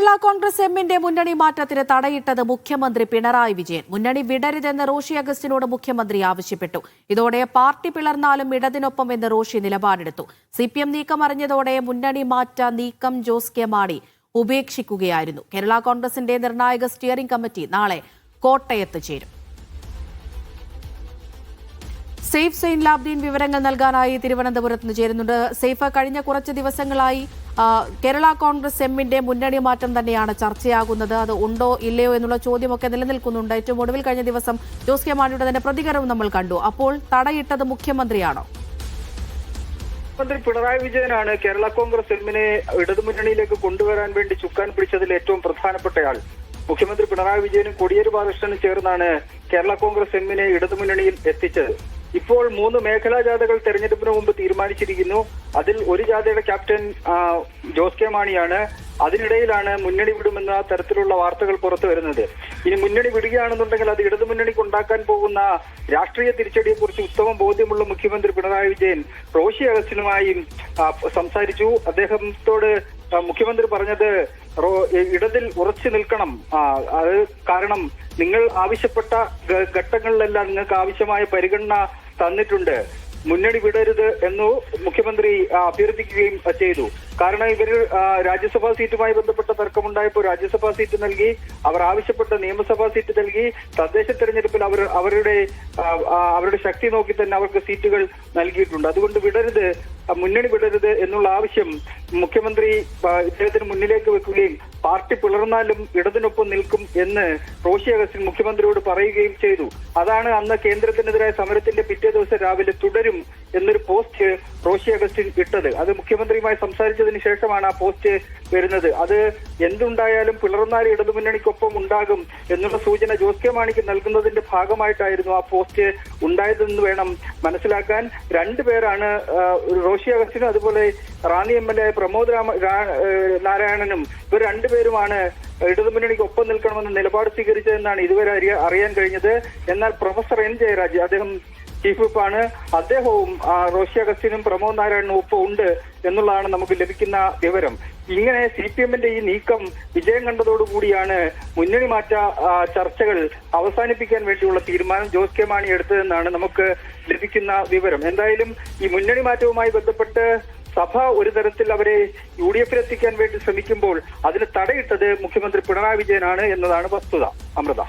കേരള കോൺഗ്രസ് എമ്മിന്റെ മുന്നണി മാറ്റത്തിന് തടയിട്ടത് മുഖ്യമന്ത്രി പിണറായി വിജയൻ. മുന്നണി വിടരുതെന്ന് റോഷി അഗസ്റ്റിനോട് മുഖ്യമന്ത്രി ആവശ്യപ്പെട്ടു. ഇതോടെ പാർട്ടി പിളർന്നാലും ഇടതിനൊപ്പം എന്ന് റോഷി നിലപാടെടുത്തു. CPM നീക്കം അറിഞ്ഞതോടെ മുന്നണി മാറ്റ നീക്കം ജോസ് കെ മാണി ഉപേക്ഷിക്കുകയായിരുന്നു. കേരള കോൺഗ്രസിന്റെ നിർണായക സ്റ്റിയറിംഗ് കമ്മിറ്റി നാളെ കോട്ടയത്ത് ചേരും. സെയ്ഫ് സെയിൻ ലാബ്ദീൻ വിവരങ്ങൾ നൽകാനായി തിരുവനന്തപുരത്ത് നിന്ന് ചേരുന്നുണ്ട്. സെയ്ഫ്, കഴിഞ്ഞ കുറച്ച് ദിവസങ്ങളായി കേരള കോൺഗ്രസ് എമ്മിന്റെ മുന്നണി മാറ്റം തന്നെയാണ് ചർച്ചയാകുന്നത്. അത് ഉണ്ടോ ഇല്ലയോ എന്നുള്ള ചോദ്യമൊക്കെ നിലനിൽക്കുന്നുണ്ട്. ഏറ്റവും ഒടുവിൽ കഴിഞ്ഞ ദിവസം ജോസ് കെ മാണിയുടെ തന്നെ പ്രതികരണവും നമ്മൾ കണ്ടു. അപ്പോൾ തടയിട്ടത് മുഖ്യമന്ത്രിയാണോ? മുഖ്യമന്ത്രി പിണറായി വിജയനാണ് കേരള കോൺഗ്രസ് എമ്മിനെ ഇടതുമുന്നണിയിലേക്ക് കൊണ്ടുവരാൻ വേണ്ടി ചുക്കാൻ പിടിച്ചതിൽ ഏറ്റവും പ്രധാനപ്പെട്ടയാൾ. മുഖ്യമന്ത്രി പിണറായി വിജയനും കോടിയേരി ബാലകൃഷ്ണനും ചേർന്നാണ് കേരള കോൺഗ്രസ് എമ്മിനെ ഇടതുമുന്നണിയിൽ എത്തിച്ചത്. ഇപ്പോൾ 3 മേഖലാ ജാഥകൾ തെരഞ്ഞെടുപ്പിന് മുമ്പ് തീരുമാനിച്ചിരിക്കുന്നു. അതിൽ ഒരു ജാഥയുടെ ക്യാപ്റ്റൻ ജോസ് കെ മാണിയാണ്. അതിനിടയിലാണ് മുന്നണി വിടുമെന്ന തരത്തിലുള്ള വാർത്തകൾ പുറത്തു വരുന്നത്. ഇനി മുന്നണി വിടുകയാണെന്നുണ്ടെങ്കിൽ അത് ഇടതുമുന്നണിക്ക് ഉണ്ടാക്കാൻ പോകുന്ന രാഷ്ട്രീയ തിരിച്ചടിയെക്കുറിച്ച് ഉത്തമ ബോധ്യമുള്ള മുഖ്യമന്ത്രി പിണറായി വിജയൻ റോഷി അഗസ്റ്റിനുമായും സംസാരിച്ചു. അദ്ദേഹത്തോട് മുഖ്യമന്ത്രി പറഞ്ഞത് ഇടതിൽ ഉറച്ചു നിൽക്കണം. അത് കാരണം നിങ്ങൾ ആവശ്യപ്പെട്ട ഘട്ടങ്ങളിലെല്ലാം നിങ്ങൾക്ക് ആവശ്യമായ പരിഗണന തന്നിട്ടുണ്ട്. മുന്നണി വിടരുത് എന്ന് മുഖ്യമന്ത്രി അഭ്യർത്ഥിക്കുകയും ചെയ്തു. കാരണം ഇവർ രാജ്യസഭാ സീറ്റുമായി ബന്ധപ്പെട്ട തർക്കമുണ്ടായപ്പോൾ രാജ്യസഭാ സീറ്റ് നൽകി, അവർ ആവശ്യപ്പെട്ട നിയമസഭാ സീറ്റ് നൽകി. തദ്ദേശ തെരഞ്ഞെടുപ്പിൽ അവരുടെ ശക്തി നോക്കി തന്നെ അവർക്ക് സീറ്റുകൾ നൽകിയിട്ടുണ്ട്. അതുകൊണ്ട് മുന്നണി വിടരുത് എന്നുള്ള ആവശ്യം മുഖ്യമന്ത്രി ഇദ്ദേഹത്തിന് മുന്നിലേക്ക് വെക്കുകയും പാർട്ടി പിളർന്നാലും ഇടതിനൊപ്പം നിൽക്കും എന്ന് റോഷി അഗസ്റ്റിൻ മുഖ്യമന്ത്രിയോട് പറയുകയും ചെയ്തു. അതാണ് അന്ന് കേന്ദ്രത്തിനെതിരായ സമരത്തിന്റെ പിറ്റേ ദിവസം രാവിലെ തുടരും എന്നൊരു പോസ്റ്റ് റോഷി അഗസ്റ്റിൻ ഇട്ടത്. അത് മുഖ്യമന്ത്രിയുമായി സംസാരിച്ചതിന് ശേഷമാണ് ആ പോസ്റ്റ് വരുന്നത്. അത് എന്തുണ്ടായാലും പിളർന്നാൽ ഇടതുമുന്നണിക്കൊപ്പം ഉണ്ടാകും എന്നുള്ള സൂചന ജോസ് കെ മാണിക്ക് നൽകുന്നതിന്റെ ഭാഗമായിട്ടായിരുന്നു ആ പോസ്റ്റ് ഉണ്ടായതെന്ന് വേണം മനസ്സിലാക്കാൻ. 2 പേരാണ്, റോഷി അഗസ്റ്റിനും അതുപോലെ റാന്നി MLA പ്രമോദ് നാരായണനും. ഇവർ 2 പേരുമാണ് ഇടതുമുന്നണിക്ക് ഒപ്പം നിൽക്കണമെന്ന് നിലപാട് സ്വീകരിച്ചതെന്നാണ് ഇതുവരെ അറിയാൻ കഴിഞ്ഞത്. എന്നാൽ പ്രൊഫസർ N ജയരാജ്, അദ്ദേഹം ചീഫ് വിപ്പാണ്, അദ്ദേഹവും റോഷി അഗസ്റ്റിനും പ്രമോദ് നാരായണനും ഒപ്പം ഉണ്ട് എന്നുള്ളതാണ് നമുക്ക് ലഭിക്കുന്ന വിവരം. ഇങ്ങനെ CPMന്റെ ഈ നീക്കം വിജയം കണ്ടതോടുകൂടിയാണ് മുന്നണി മാറ്റ ചർച്ചകൾ അവസാനിപ്പിക്കാൻ വേണ്ടിയുള്ള തീരുമാനം ജോസ് കെ മാണി എടുത്തതെന്നാണ് നമുക്ക് ലഭിക്കുന്ന വിവരം. എന്തായാലും ഈ മുന്നണി മാറ്റവുമായി ബന്ധപ്പെട്ട് സഭ ഒരു തരത്തിൽ അവരെ UDF എത്തിക്കാൻ വേണ്ടി ശ്രമിക്കുമ്പോൾ അതിന് തടയിട്ടത് മുഖ്യമന്ത്രി പിണറായി വിജയനാണ് എന്നതാണ് വസ്തുത. അമൃത.